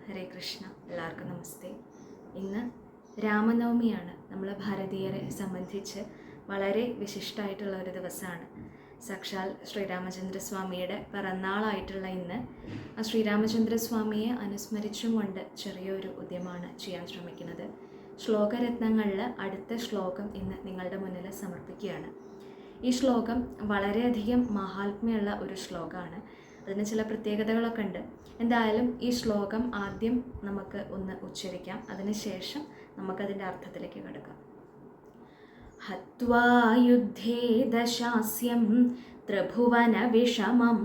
ഹരേ കൃഷ്ണ. എല്ലാവർക്കും നമസ്തേ. ഇന്ന് രാമനവമിയാണ്. നമ്മൾ ഭാരതീയരെ സംബന്ധിച്ച് വളരെ വിശിഷ്ടമായിട്ടുള്ള ഒരു ദിവസമാണ്. സാക്ഷാൽ ശ്രീരാമചന്ദ്രസ്വാമിയുടെ പിറന്നാളായിട്ടുള്ള ഇന്ന് ആ ശ്രീരാമചന്ദ്രസ്വാമിയെ അനുസ്മരിച്ചും കൊണ്ട് ചെറിയൊരു ഉദ്യമമാണ് ചെയ്യാൻ ശ്രമിക്കുന്നത്. ശ്ലോകരത്നങ്ങളിൽ അടുത്ത ശ്ലോകം ഇന്ന് നിങ്ങളുടെ മുന്നിൽ സമർപ്പിക്കുകയാണ്. ഈ ശ്ലോകം വളരെയധികം മഹാത്മ്യമുള്ള ഒരു ശ്ലോകമാണ്. അതിന് ചില പ്രത്യേകതകളൊക്കെ ഉണ്ട്. എന്തായാലും ഈ ശ്ലോകം ആദ്യം നമുക്ക് ഒന്ന് ഉച്ചരിക്കാം, അതിനുശേഷം നമുക്കതിൻ്റെ അർത്ഥത്തിലേക്ക് കിടക്കാം. ഹത്വാ യുദ്ധേ ദശാസ്യം ത്രിഭുവന വിഷമം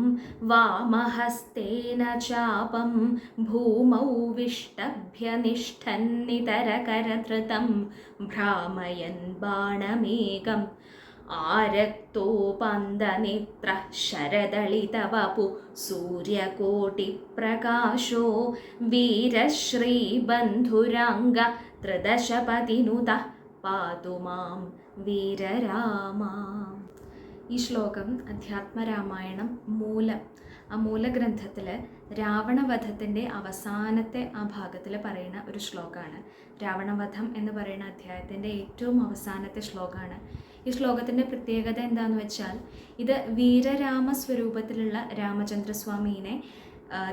വാമഹസ്തേന ചാപം ഭൂമൗ വിഷ്ടഭ്യ നിഷ്ഠന്നിതരകരധൃതം ഭ്രാമയൻ ബാണമേകം ആരക്തോപന്തനേത്ര ശരദളിതവപു സൂര്യകോട്ടിപ്രകാശോ വീരശ്രീബന്ധുരാംഗ ത്രിദശപതിനുത പാതു മാം വീരരാമാം. ഈ ശ്ലോകം അധ്യാത്മരാമായണം ആ മൂലഗ്രന്ഥത്തിൽ രാവണവധത്തിൻ്റെ അവസാനത്തെ ആ ഭാഗത്തിൽ പറയുന്ന ഒരു ശ്ലോകമാണ്. രാവണവധം എന്ന് പറയുന്ന അധ്യായത്തിൻ്റെ ഏറ്റവും അവസാനത്തെ ശ്ലോകമാണ്. ഈ ശ്ലോകത്തിൻ്റെ പ്രത്യേകത എന്താണെന്ന് വെച്ചാൽ, ഇത് വീരരാമ സ്വരൂപത്തിലുള്ള രാമചന്ദ്രസ്വാമീനെ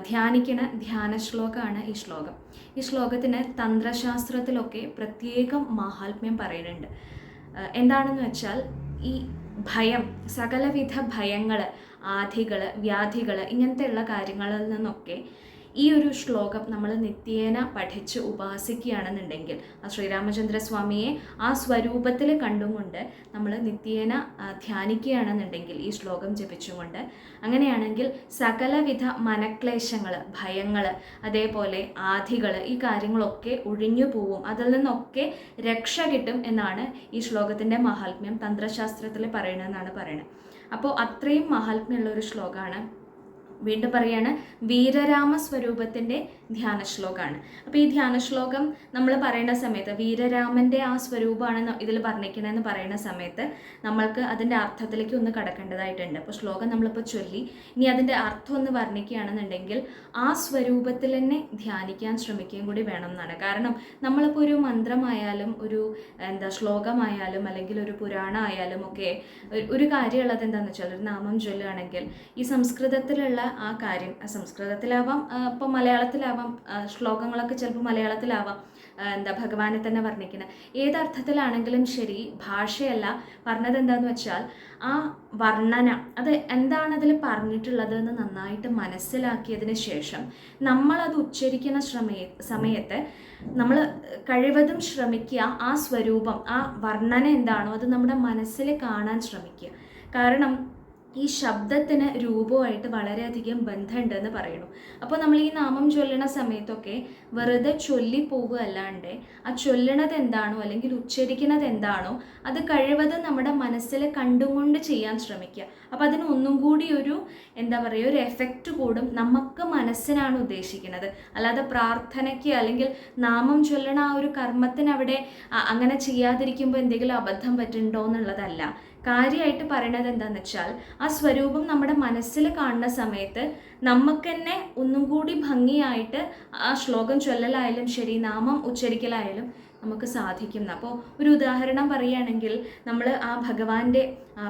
ധ്യാനിക്കുന്ന ധ്യാന ശ്ലോകമാണ് ഈ ശ്ലോകം. ഈ ശ്ലോകത്തിന് തന്ത്രശാസ്ത്രത്തിലൊക്കെ പ്രത്യേകം മാഹാത്മ്യം പറയുന്നുണ്ട്. എന്താണെന്ന് വെച്ചാൽ, ഈ ഭയം, സകലവിധ ഭയങ്ങൾ, ആധികൾ, വ്യാധികൾ, ഇങ്ങനത്തെയുള്ള കാര്യങ്ങളിൽ നിന്നൊക്കെ ഈ ഒരു ശ്ലോകം നമ്മൾ നിത്യേന പഠിച്ച് ഉപാസിക്കുകയാണെന്നുണ്ടെങ്കിൽ, ആ ശ്രീരാമചന്ദ്രസ്വാമിയെ ആ സ്വരൂപത്തിൽ കണ്ടുകൊണ്ട് നമ്മൾ നിത്യേന ധ്യാനിക്കുകയാണെന്നുണ്ടെങ്കിൽ, ഈ ശ്ലോകം ജപിച്ചുകൊണ്ട്, അങ്ങനെയാണെങ്കിൽ സകലവിധ മനക്ലേശങ്ങൾ, ഭയങ്ങൾ, അതേപോലെ ആധികൾ, ഈ കാര്യങ്ങളൊക്കെ ഒഴിഞ്ഞു പോവും, അതിൽ നിന്നൊക്കെ രക്ഷ കിട്ടും എന്നാണ് ഈ ശ്ലോകത്തിൻ്റെ മഹാത്മ്യം തന്ത്രശാസ്ത്രത്തിൽ പറയണമെന്നാണ് പറയുന്നത്. അപ്പോൾ അത്രയും മഹാത്മ്യമുള്ള ഒരു ശ്ലോകമാണ്. വീണ്ടും പറയാണ്, വീരരാമ സ്വരൂപത്തിൻ്റെ ധ്യാന ശ്ലോകമാണ്. അപ്പോൾ ഈ ധ്യാന ശ്ലോകം നമ്മൾ പറയുന്ന സമയത്ത് വീരരാമൻ്റെ ആ സ്വരൂപമാണ് ഇതിൽ വർണ്ണിക്കണമെന്ന് പറയുന്ന സമയത്ത് നമ്മൾക്ക് അതിൻ്റെ അർത്ഥത്തിലേക്ക് ഒന്ന് കടക്കേണ്ടതായിട്ടുണ്ട്. അപ്പോൾ ശ്ലോകം നമ്മളിപ്പോൾ ചൊല്ലി ഇനി അതിൻ്റെ അർത്ഥം ഒന്ന് വർണ്ണിക്കുകയാണെന്നുണ്ടെങ്കിൽ ആ സ്വരൂപത്തിൽ തന്നെ ധ്യാനിക്കാൻ ശ്രമിക്കുകയും കൂടി വേണം എന്നാണ്. കാരണം നമ്മളിപ്പോൾ ഒരു മന്ത്രമായാലും ഒരു ശ്ലോകമായാലും അല്ലെങ്കിൽ ഒരു പുരാണം ആയാലും ഒക്കെ ഒരു കാര്യമുള്ളത് എന്താണെന്ന് വെച്ചാൽ, ഒരു നാമം ചൊല്ലുകയാണെങ്കിൽ ഈ സംസ്കൃതത്തിലുള്ള ആ കാര്യം സംസ്കൃതത്തിലാവാം, ഇപ്പോൾ മലയാളത്തിലാവാം, ശ്ലോകങ്ങളൊക്കെ ചിലപ്പോൾ മലയാളത്തിലാവാം, ഭഗവാനെ തന്നെ വർണ്ണിക്കുന്നത്. ഏതർത്ഥത്തിലാണെങ്കിലും ശരി, ഭാഷയല്ല പറഞ്ഞത്. എന്താണെന്ന് വെച്ചാൽ ആ വർണ്ണന, അത് എന്താണ് അതിൽ പറഞ്ഞിട്ടുള്ളത് എന്ന് നന്നായിട്ട് മനസ്സിലാക്കിയതിന് ശേഷം നമ്മളത് ഉച്ചരിക്കുന്ന സമയത്ത് നമ്മൾ കഴിവതും ശ്രമിക്കുക ആ സ്വരൂപം, ആ വർണ്ണന എന്താണോ അത് നമ്മുടെ മനസ്സിൽ കാണാൻ ശ്രമിക്കുക. കാരണം ഈ ശബ്ദത്തിന് രൂപമായിട്ട് വളരെയധികം ബന്ധമുണ്ടെന്ന് പറയുന്നു. അപ്പോൾ നമ്മൾ ഈ നാമം ചൊല്ലണ സമയത്തൊക്കെ വെറുതെ ചൊല്ലി പോകുക അല്ലാണ്ട് ആ ചൊല്ലണത് എന്താണോ അല്ലെങ്കിൽ ഉച്ചരിക്കുന്നത് എന്താണോ അത് കഴിവതും നമ്മുടെ മനസ്സിൽ കണ്ടുകൊണ്ട് ചെയ്യാൻ ശ്രമിക്കുക. അപ്പോൾ അതിന് ഒന്നും കൂടി ഒരു ഒരു എഫക്റ്റ് കൂടും. നമുക്ക് മനസ്സിനാണ് ഉദ്ദേശിക്കുന്നത്, അല്ലാതെ പ്രാർത്ഥനയ്ക്ക് അല്ലെങ്കിൽ നാമം ചൊല്ലണ ആ ഒരു കർമ്മത്തിന് അവിടെ അങ്ങനെ ചെയ്യാതിരിക്കുമ്പോൾ എന്തെങ്കിലും അബദ്ധം പറ്റുന്നുണ്ടോ എന്നുള്ളതല്ല. കാര്യമായിട്ട് പറയണത് എന്താണെന്ന് വെച്ചാൽ, ആ സ്വരൂപം നമ്മുടെ മനസ്സിൽ കാണുന്ന സമയത്ത് നമുക്ക് തന്നെ ഒന്നും കൂടി ഭംഗിയായിട്ട് ആ ശ്ലോകം ചൊല്ലലായാലും ശരി, നാമം ഉച്ചരിക്കലായാലും നമുക്ക് സാധിക്കും. അപ്പോൾ ഒരു ഉദാഹരണം പറയുകയാണെങ്കിൽ, നമ്മൾ ആ ഭഗവാന്റെ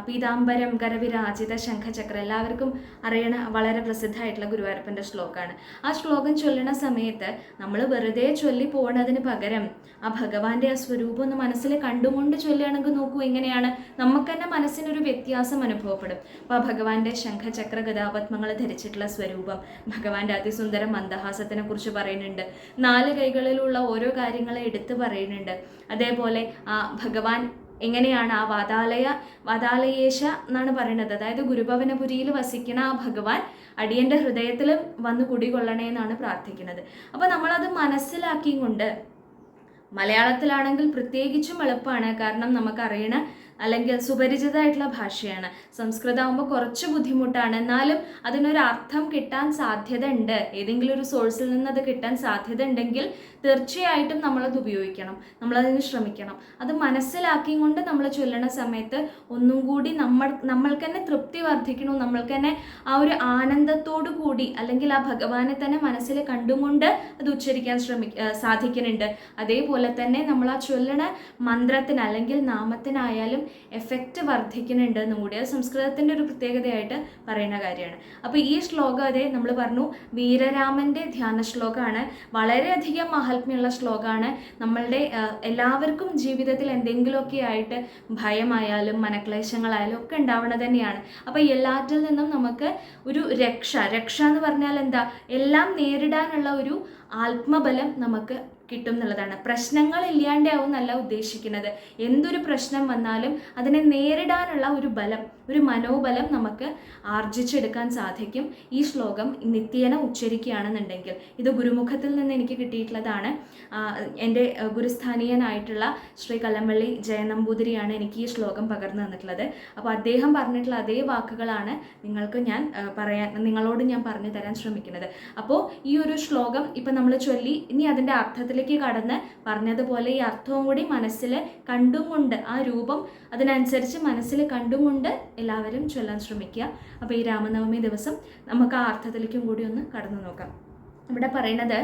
പീതാംബരം കരവിരാജിത ശംഖചക്ര എല്ലാവർക്കും അറിയണ വളരെ പ്രസിദ്ധമായിട്ടുള്ള ഗുരുവായൂരപ്പൻ്റെ ശ്ലോകമാണ്. ആ ശ്ലോകം ചൊല്ലണ സമയത്ത് നമ്മൾ വെറുതെ ചൊല്ലി പോകുന്നതിന് പകരം ആ ഭഗവാന്റെ ആ സ്വരൂപം ഒന്ന് മനസ്സിൽ കണ്ടുകൊണ്ട് ചൊല്ലുകയാണെങ്കിൽ നോക്കൂ, എങ്ങനെയാണ് നമുക്ക് തന്നെ മനസ്സിനൊരു വ്യത്യാസം അനുഭവപ്പെടും. അപ്പോൾ ആ ഭഗവാന്റെ ശംഖചക്ര ഗദാപത്മങ്ങൾ ധരിച്ചിട്ടുള്ള സ്വരൂപം, ഭഗവാന്റെ അതിസുന്ദര മന്ദഹാസത്തിനെ കുറിച്ച് പറയുന്നുണ്ട്. 4 കൈകളിലുള്ള ഓരോ കാര്യങ്ങളെ എടുത്ത് പറയുന്നുണ്ട്. അതേപോലെ ആ ഭഗവാൻ എങ്ങനെയാണ് ആ വാതാലയേശ എന്നാണ് പറയുന്നത്, അതായത് ഗുരുഭവനപുരിയിൽ വസിക്കുന്ന ആ ഭഗവാൻ അടിയൻ്റെ ഹൃദയത്തിലും വന്ന് കുടികൊള്ളണേ എന്നാണ് പ്രാർത്ഥിക്കുന്നത്. അപ്പോൾ നമ്മളത് മനസ്സിലാക്കിയും കൊണ്ട്, മലയാളത്തിലാണെങ്കിൽ പ്രത്യേകിച്ചും എളുപ്പമാണ്. കാരണം നമുക്കറിയണ അല്ലെങ്കിൽ സുപരിചിതമായിട്ടുള്ള ഭാഷയാണ്. സംസ്കൃതമാകുമ്പോൾ കുറച്ച് ബുദ്ധിമുട്ടാണ്, എന്നാലും അതിനൊരു അർത്ഥം കിട്ടാൻ സാധ്യത ഉണ്ട്. ഏതെങ്കിലും ഒരു സോഴ്സിൽ നിന്ന് അത് കിട്ടാൻ സാധ്യത ഉണ്ടെങ്കിൽ തീർച്ചയായിട്ടും നമ്മളത് ഉപയോഗിക്കണം, നമ്മളതിന് ശ്രമിക്കണം. അത് മനസ്സിലാക്കിയും കൊണ്ട് നമ്മൾ ചൊല്ലണ സമയത്ത് ഒന്നും കൂടി നമ്മൾക്ക് തന്നെ തൃപ്തി വർദ്ധിക്കണു, നമ്മൾക്ക് തന്നെ ആ ഒരു ആനന്ദത്തോടു കൂടി അല്ലെങ്കിൽ ആ ഭഗവാനെ തന്നെ മനസ്സിൽ കണ്ടുകൊണ്ട് അത് ഉച്ചരിക്കാൻ സാധിക്കുന്നുണ്ട്. അതേപോലെ തന്നെ നമ്മൾ ആ ചൊല്ലണ മന്ത്രത്തിന് അല്ലെങ്കിൽ നാമത്തിനായാലും എഫക്റ്റ് വർദ്ധിക്കുന്നുണ്ട് എന്നും കൂടി അത് സംസ്കൃതത്തിൻ്റെ ഒരു പ്രത്യേകതയായിട്ട് പറയുന്ന കാര്യമാണ്. അപ്പോൾ ഈ ശ്ലോകം അതെ നമ്മൾ പറഞ്ഞു വീരരാമൻ്റെ ധ്യാന ശ്ലോകമാണ്, വളരെയധികം മഹാത്മ്യമുള്ള ശ്ലോകമാണ്. നമ്മളുടെ എല്ലാവർക്കും ജീവിതത്തിൽ എന്തെങ്കിലുമൊക്കെ ആയിട്ട് ഭയമായാലും മനക്ലേശങ്ങളായാലും ഒക്കെ ഉണ്ടാവുന്നത് തന്നെയാണ്. അപ്പോൾ എല്ലാറ്റിൽ നിന്നും നമുക്ക് ഒരു രക്ഷ എന്ന് പറഞ്ഞാൽ എന്താ, എല്ലാം നേരിടാനുള്ള ഒരു ആത്മബലം നമുക്ക് കിട്ടും എന്നുള്ളതാണ്. പ്രശ്നങ്ങൾ ഇല്ലാണ്ടാവും എന്നല്ല ഉദ്ദേശിക്കുന്നത്. എന്തൊരു പ്രശ്നം വന്നാലും അതിനെ നേരിടാനുള്ള ഒരു ബലം, ഒരു മനോബലം നമുക്ക് ആർജിച്ചെടുക്കാൻ സാധിക്കും ഈ ശ്ലോകം നിത്യേന ഉച്ചരിക്കുകയാണെന്നുണ്ടെങ്കിൽ. ഇത് ഗുരുമുഖത്തിൽ നിന്ന് എനിക്ക് കിട്ടിയിട്ടുള്ളതാണ്. എൻ്റെ ഗുരുസ്ഥാനീയനായിട്ടുള്ള ശ്രീ കല്ലമ്പള്ളി ജയനമ്പൂതിരിയാണ് എനിക്ക് ഈ ശ്ലോകം പകർന്നു തന്നിട്ടുള്ളത്. അപ്പോൾ അദ്ദേഹം പറഞ്ഞിട്ടുള്ള അതേ വാക്കുകളാണ് നിങ്ങളോട് ഞാൻ പറഞ്ഞു തരാൻ ശ്രമിക്കുന്നത്. അപ്പോൾ ഈ ഒരു ശ്ലോകം ഇപ്പം നമ്മൾ ചൊല്ലി ഇനി അതിൻ്റെ അർത്ഥത്തിലേക്ക് കടന്ന് പറഞ്ഞതുപോലെ ഈ അർത്ഥവും കൂടി മനസ്സിൽ കണ്ടും കൊണ്ട് ആ രൂപം അതിനനുസരിച്ച് മനസ്സിൽ കണ്ടും കൊണ്ട് എല്ലാവരും ചൊല്ലാൻ ശ്രമിക്കുക. അപ്പോൾ ഈ രാമനവമി ദിവസം നമുക്ക് ആ അർത്ഥത്തിലേക്കും കൂടി ഒന്ന് കടന്നു നോക്കാം. ഇവിടെ പറയുന്നത്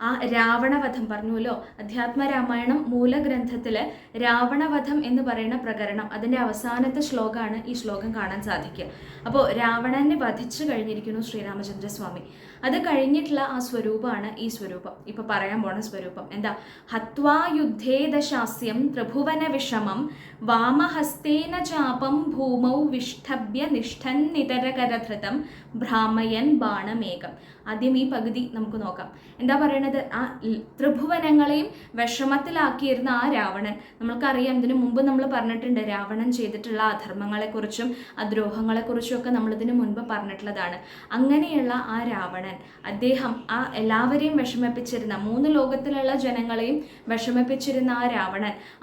ആ രാവണവധം പറഞ്ഞുവല്ലോ, അധ്യാത്മരാമായണം മൂലഗ്രന്ഥത്തിൽ രാവണവധം എന്ന് പറയുന്ന പ്രകരണം അതിൻ്റെ അവസാനത്തെ ശ്ലോകമാണ് ഈ ശ്ലോകം കാണാൻ സാധിക്കുക. അപ്പോൾ രാവണനെ വധിച്ചു കഴിഞ്ഞിരിക്കുന്നു ശ്രീരാമചന്ദ്രസ്വാമി. അത് കഴിഞ്ഞിട്ടുള്ള ആ സ്വരൂപമാണ് ഈ സ്വരൂപം, ഇപ്പം പറയാൻ പോണ സ്വരൂപം. എന്താ? ഹത്വാ യുദ്ധേദശാസ്യം ത്രിഭുവന വിഷമം വാമഹസ്തേന ചാപം ഭൂമൗ വിഷ്ഠഭ്യ നിഷ്ഠൻ നിതരകരധൃതം ഭ്രാമയൻ ബാണമേകം. ആദ്യം ഈ പകുതി നമുക്ക് നോക്കാം. എന്താ പറയണത്? ആ ത്രിഭുവനങ്ങളെയും വിഷമത്തിലാക്കിയിരുന്ന ആ രാവണൻ, നമ്മൾക്കറിയാം, ഇതിനു മുമ്പ് നമ്മൾ പറഞ്ഞിട്ടുണ്ട് രാവണൻ ചെയ്തിട്ടുള്ള അധർമ്മങ്ങളെക്കുറിച്ചും അദ്രോഹങ്ങളെക്കുറിച്ചും ഒക്കെ നമ്മളിതിനു മുൻപ് പറഞ്ഞിട്ടുള്ളതാണ്. അങ്ങനെയുള്ള ആ രാവണൻ, അദ്ദേഹം ആ എല്ലാവരെയും വിഷമിപ്പിച്ചിരുന്ന, 3 ലോകത്തിലുള്ള ജനങ്ങളെയും വിഷമിപ്പിച്ചിരുന്ന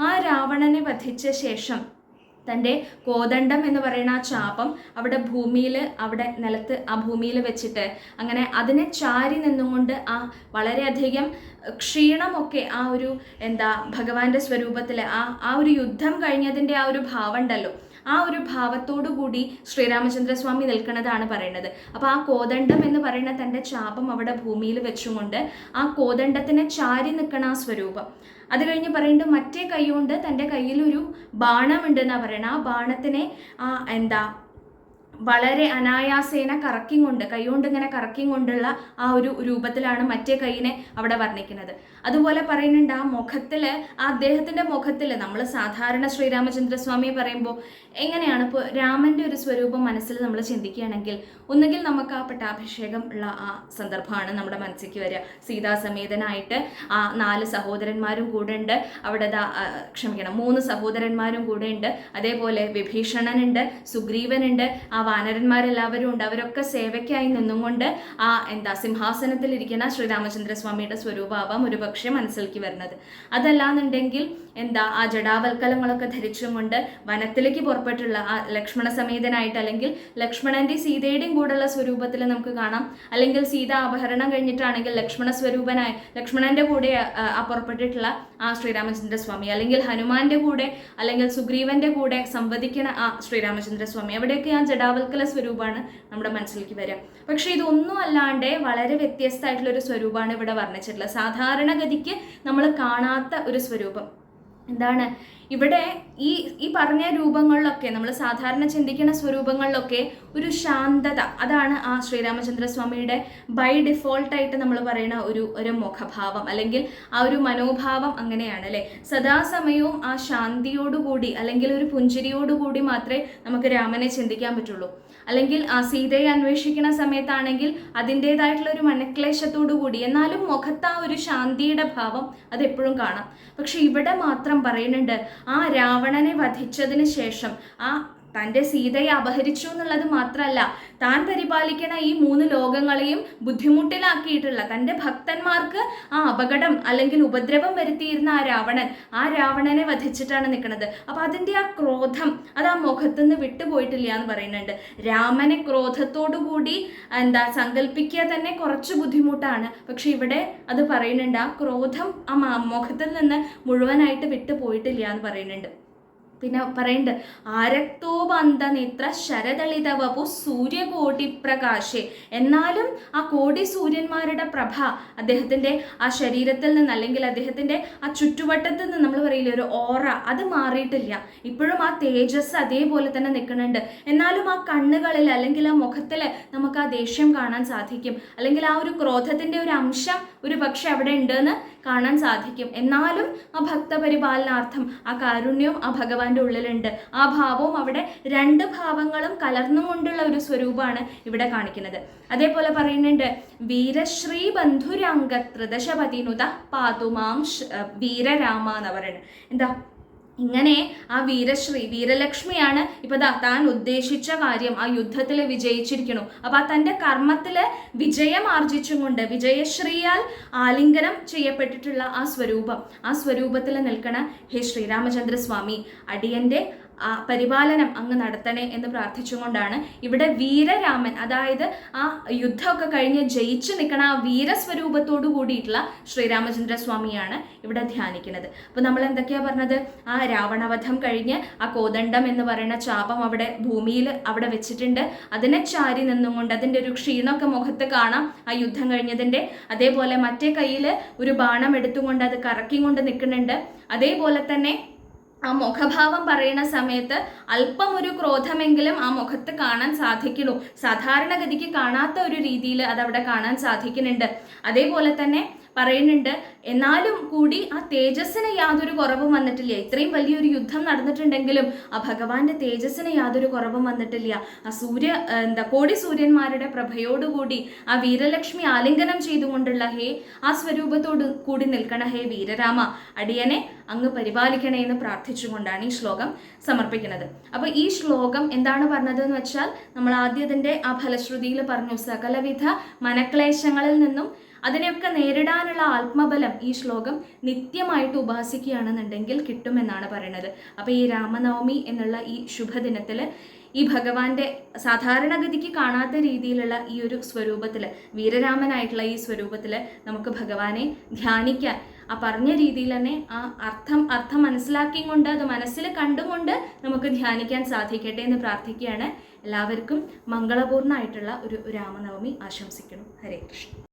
ആ രാവണനെ വധിച്ച ശേഷം തൻ്റെ കോദണ്ഡം എന്ന് പറയുന്ന ആ ചാപം അവിടെ നിലത്ത് ആ ഭൂമിയിൽ വെച്ചിട്ട് അങ്ങനെ അതിനെ ചാരി നിന്നുകൊണ്ട് ആ വളരെയധികം ക്ഷീണമൊക്കെ ആ ഒരു ഭഗവാന്റെ സ്വരൂപത്തിൽ ആ ഒരു യുദ്ധം കഴിഞ്ഞതിൻ്റെ ആ ഒരു ഭാവം ഉണ്ടല്ലോ, ആ ഒരു ഭാവത്തോടു കൂടി ശ്രീരാമചന്ദ്രസ്വാമി നിൽക്കുന്നതാണ് പറയുന്നത്. അപ്പോൾ ആ കോദണ്ഡം എന്ന് പറയുന്ന തൻ്റെ ചാപം അവിടെ ഭൂമിയിൽ വെച്ചുകൊണ്ട് ആ കോദണ്ഡത്തിനെ ചാരി നിൽക്കണ ആ സ്വരൂപം. അത് കഴിഞ്ഞ് പറയുന്നത് മറ്റേ കൈ കൊണ്ട് തൻ്റെ കയ്യിലൊരു ബാണമുണ്ട് എന്നാണ് പറയുന്നത്. ആ ബാണത്തിനെ വളരെ അനായാസേന കൈകൊണ്ട് ഇങ്ങനെ കറക്കിക്കൊണ്ടുള്ള ആ ഒരു രൂപത്തിലാണ് മറ്റേ കൈയിനെ അവിടെ വർണ്ണിക്കുന്നത്. അതുപോലെ പറയുന്നുണ്ട് ആ മുഖത്തിൽ, ആ അദ്ദേഹത്തിൻ്റെ മുഖത്തിൽ നമ്മൾ സാധാരണ ശ്രീരാമചന്ദ്രസ്വാമിയെ പറയുമ്പോൾ എങ്ങനെയാണ് ഇപ്പോൾ രാമൻ്റെ ഒരു സ്വരൂപം മനസ്സിൽ നമ്മൾ ചിന്തിക്കുകയാണെങ്കിൽ ഒന്നുകിൽ നമുക്ക് ആ പട്ടാഭിഷേകം ഉള്ള ആ സന്ദർഭമാണ് നമ്മുടെ മനസ്സിലേക്ക് വരിക. സീതാസമേതനായിട്ട് ആ 4 സഹോദരന്മാരും കൂടെ ഉണ്ട്, അവിടെ 3 സഹോദരന്മാരും കൂടെ ഉണ്ട്. അതേപോലെ വിഭീഷണനുണ്ട്, സുഗ്രീവനുണ്ട്, ആ വാനരന്മാരെല്ലാവരും ഉണ്ട്. അവരൊക്കെ സേവയ്ക്കായി നിന്നുകൊണ്ട് ആ സിംഹാസനത്തിലിരിക്കുന്ന ശ്രീരാമചന്ദ്രസ്വാമിയുടെ സ്വരൂപാവാം ഒരു പക്ഷേ മനസ്സിലേക്ക് വരുന്നത്. അതല്ലാന്നുണ്ടെങ്കിൽ ആ ജടാവൽക്കലങ്ങളൊക്കെ ധരിച്ചും കൊണ്ട് വനത്തിലേക്ക് പുറപ്പെട്ടുള്ള ആ ലക്ഷ്മണ സമേതനായിട്ട്, അല്ലെങ്കിൽ ലക്ഷ്മണന്റെ സീതയുടെയും കൂടെയുള്ള സ്വരൂപത്തിൽ നമുക്ക് കാണാം. അല്ലെങ്കിൽ സീത അപഹരണം കഴിഞ്ഞിട്ടാണെങ്കിൽ ലക്ഷ്മണന്റെ കൂടെ ആ പുറപ്പെട്ടിട്ടുള്ള ആ ശ്രീരാമചന്ദ്രസ്വാമി, അല്ലെങ്കിൽ ഹനുമാന്റെ കൂടെ അല്ലെങ്കിൽ സുഗ്രീവന്റെ കൂടെ സംവദിക്കുന്ന ആ ശ്രീരാമചന്ദ്രസ്വാമി, അവിടെയൊക്കെ ആ ജടാവൽക്കല സ്വരൂപമാണ് നമ്മുടെ മനസ്സിലേക്ക് വരിക. പക്ഷെ ഇതൊന്നും അല്ലാണ്ട് വളരെ വ്യത്യസ്തമായിട്ടുള്ളൊരു സ്വരൂപമാണ് ഇവിടെ വർണ്ണിച്ചിട്ടുള്ളത്. സാധാരണഗതിക്ക് നമ്മൾ കാണാത്ത ഒരു സ്വരൂപം. എന്താണ് ഇവിടെ ഈ പറഞ്ഞ രൂപങ്ങളിലൊക്കെ, നമ്മൾ സാധാരണ ചിന്തിക്കുന്ന സ്വരൂപങ്ങളിലൊക്കെ ഒരു ശാന്തത, അതാണ് ആ ശ്രീരാമചന്ദ്രസ്വാമിയുടെ ബൈ ഡിഫോൾട്ടായിട്ട് നമ്മൾ പറയുന്ന ഒരു മുഖഭാവം അല്ലെങ്കിൽ ആ ഒരു മനോഭാവം അങ്ങനെയാണ് അല്ലേ. സദാസമയവും ആ ശാന്തിയോടുകൂടി അല്ലെങ്കിൽ ഒരു പുഞ്ചിരിയോടുകൂടി മാത്രമേ നമുക്ക് രാമനെ ചിന്തിക്കാൻ പറ്റുള്ളൂ. അല്ലെങ്കിൽ ആ സീതയെ അന്വേഷിക്കുന്ന സമയത്താണെങ്കിൽ അതിൻ്റെതായിട്ടുള്ള ഒരു മനക്ലേശത്തോടു കൂടി, എന്നാലും മുഖത്ത് ആ ഒരു ശാന്തിയുടെ ഭാവം അതെപ്പോഴും കാണാം. പക്ഷെ ഇവിടെ മാത്രം പറയുന്നുണ്ട് ആ രാവണനെ വധിച്ചതിന് ശേഷം ആ തൻ്റെ സീതയെ അപഹരിച്ചു എന്നുള്ളത് മാത്രമല്ല, താൻ പരിപാലിക്കണ ഈ 3 ലോകങ്ങളെയും ബുദ്ധിമുട്ടിലാക്കിയിട്ടുള്ള തൻ്റെ ഭക്തന്മാർക്ക് ആ അപകടം അല്ലെങ്കിൽ ഉപദ്രവം വരുത്തിയിരുന്ന ആ രാവണനെ വധിച്ചിട്ടാണ് നിൽക്കുന്നത്. അപ്പം അതിൻ്റെ ആ ക്രോധം അത് ആ മുഖത്തു നിന്ന് വിട്ടുപോയിട്ടില്ല എന്ന് പറയുന്നുണ്ട്. രാമനെ ക്രോധത്തോടുകൂടി സങ്കല്പിക്കുക തന്നെ കുറച്ച് ബുദ്ധിമുട്ടാണ്. പക്ഷെ ഇവിടെ അത് പറയുന്നുണ്ട്, ആ ക്രോധം ആ മുഖത്തിൽ നിന്ന് മുഴുവനായിട്ട് വിട്ടുപോയിട്ടില്ല എന്ന് പറയുന്നുണ്ട്. പിന്നെ പറയുന്നുണ്ട്, ആരക്തോപന്തനേത്ര ശരദളിത വപു സൂര്യകോടി പ്രകാശേ. എന്നാലും ആ കോടി സൂര്യന്മാരുടെ പ്രഭ അദ്ദേഹത്തിൻ്റെ ആ ശരീരത്തിൽ നിന്ന് അല്ലെങ്കിൽ അദ്ദേഹത്തിൻ്റെ ആ ചുറ്റുവട്ടത്തിൽ നിന്ന് നമ്മൾ പറയില്ലേ ഒരു ഓറ, അത് മാറിയിട്ടില്ല. ഇപ്പോഴും ആ തേജസ് അതേപോലെ തന്നെ നിൽക്കുന്നുണ്ട്. എന്നാലും ആ കണ്ണുകളിൽ അല്ലെങ്കിൽ ആ മുഖത്തിൽ നമുക്ക് ആ ദേഷ്യം കാണാൻ സാധിക്കും, അല്ലെങ്കിൽ ആ ഒരു ക്രോധത്തിൻ്റെ ഒരു അംശം ഒരു പക്ഷെ അവിടെ ഉണ്ടെന്ന് കാണാൻ സാധിക്കും. എന്നാലും ആ ഭക്തപരിപാലനാർത്ഥം ആ കാരുണ്യവും ആ ഭഗവാന്റെ ഉള്ളിലുണ്ട്. ആ ഭാവവും അവിടെ 2 ഭാവങ്ങളും കലർന്നുകൊണ്ടുള്ള ഒരു സ്വരൂപമാണ് ഇവിടെ കാണിക്കുന്നത്. അതേപോലെ പറയുന്നുണ്ട്, വീരശ്രീ ബന്ധുരാംഗത്രിദശപതിനുത പാതുമാം വീരരാമ എന്ന് പറയുന്നത്. എന്താ ഇങ്ങനെ ആ വീരലക്ഷ്മിയാണ് ഇപ്പൊ താൻ ഉദ്ദേശിച്ച കാര്യം ആ യുദ്ധത്തിൽ വിജയിച്ചിരിക്കുന്നു. അപ്പൊ തൻ്റെ കർമ്മത്തിൽ വിജയം ആർജിച്ചും കൊണ്ട് വിജയശ്രീയാൽ ആലിംഗനം ചെയ്യപ്പെട്ടിട്ടുള്ള ആ സ്വരൂപത്തിൽ നിൽക്കണ ഹേ ശ്രീരാമചന്ദ്രസ്വാമി, അടിയന്റെ ആ പരിപാലനം അങ്ങ് നടത്തണേ എന്ന് പ്രാർത്ഥിച്ചുകൊണ്ടാണ് ഇവിടെ വീരരാമൻ, അതായത് ആ യുദ്ധമൊക്കെ കഴിഞ്ഞ് ജയിച്ചു നിൽക്കണ ആ വീരസ്വരൂപത്തോടു കൂടിയിട്ടുള്ള ശ്രീരാമചന്ദ്രസ്വാമിയാണ് ഇവിടെ ധ്യാനിക്കുന്നത്. അപ്പോൾ നമ്മൾ എന്തൊക്കെയാ പറഞ്ഞത്, ആ രാവണവധം കഴിഞ്ഞ് ആ കോദണ്ഡം എന്ന് പറയുന്ന ചാപം അവിടെ ഭൂമിയിൽ അവിടെ വെച്ചിട്ടുണ്ട്. അതിനെ ചാരി നിന്നുകൊണ്ട് അതിൻ്റെ ഒരു ക്ഷീണമൊക്കെ മുഖത്ത് കാണാം ആ യുദ്ധം കഴിഞ്ഞതിൻ്റെ. അതേപോലെ മറ്റേ കയ്യിൽ ഒരു ബാണം എടുത്തുകൊണ്ട് അത് കറക്കിക്കൊണ്ട് നിൽക്കുന്നുണ്ട്. അതേപോലെ തന്നെ ആ മുഖഭാവം പറയുന്ന സമയത്ത് അല്പം ഒരു ക്രോധമെങ്കിലും ആ മുഖത്ത് കാണാൻ സാധിക്കുന്നു. സാധാരണഗതിക്ക് കാണാത്ത ഒരു രീതിയിൽ അതവിടെ കാണാൻ സാധിക്കുന്നുണ്ട്. അതേപോലെ തന്നെ പറയുന്നുണ്ട്, എന്നാലും കൂടി ആ തേജസ്സിന് യാതൊരു കുറവും വന്നിട്ടില്ല. ഇത്രയും വലിയൊരു യുദ്ധം നടന്നിട്ടുണ്ടെങ്കിലും ആ ഭഗവാന്റെ തേജസ്സിന് യാതൊരു കുറവും വന്നിട്ടില്ല. ആ കോടി സൂര്യന്മാരുടെ പ്രഭയോടുകൂടി ആ വീരലക്ഷ്മി ആലിംഗനം ചെയ്തുകൊണ്ടുള്ള ആ സ്വരൂപത്തോട് കൂടി നിൽക്കണ ഹേ വീരരാമ, അടിയനെ അങ്ങ് പരിപാലിക്കണേ എന്ന് പ്രാർത്ഥിച്ചുകൊണ്ടാണ് ഈ ശ്ലോകം സമർപ്പിക്കുന്നത്. അപ്പോൾ ഈ ശ്ലോകം എന്താണ് പറഞ്ഞത് എന്ന് വെച്ചാൽ, നമ്മൾ ആദ്യത്തിൻ്റെ ആ ഫലശ്രുതിയിൽ പറഞ്ഞു, സകലവിധ മനക്ലേശങ്ങളിൽ നിന്നും അതിനെയൊക്കെ നേരിടാനുള്ള ആത്മബലം ഈ ശ്ലോകം നിത്യമായിട്ട് ഉപാസിക്കുകയാണെന്നുണ്ടെങ്കിൽ കിട്ടുമെന്നാണ് പറയുന്നത്. അപ്പോൾ ഈ രാമനവമി എന്നുള്ള ഈ ശുഭദിനത്തിൽ ഈ ഭഗവാന്റെ സാധാരണഗതിക്ക് കാണാത്ത രീതിയിലുള്ള ഈ ഒരു സ്വരൂപത്തിൽ, വീരരാമനായിട്ടുള്ള ഈ സ്വരൂപത്തിൽ നമുക്ക് ഭഗവാനെ ധ്യാനിക്കാൻ ആ പറഞ്ഞ രീതിയിൽ തന്നെ ആ അർത്ഥം മനസ്സിലാക്കിക്കൊണ്ട് അത് മനസ്സിൽ കണ്ടുകൊണ്ട് നമുക്ക് ധ്യാനിക്കാൻ സാധിക്കട്ടെ എന്ന് പ്രാർത്ഥിക്കുകയാണ്. എല്ലാവർക്കും മംഗളപൂർണ്ണമായിട്ടുള്ള ഒരു രാമനവമി ആശംസിക്കുന്നു. ഹരേ കൃഷ്ണ.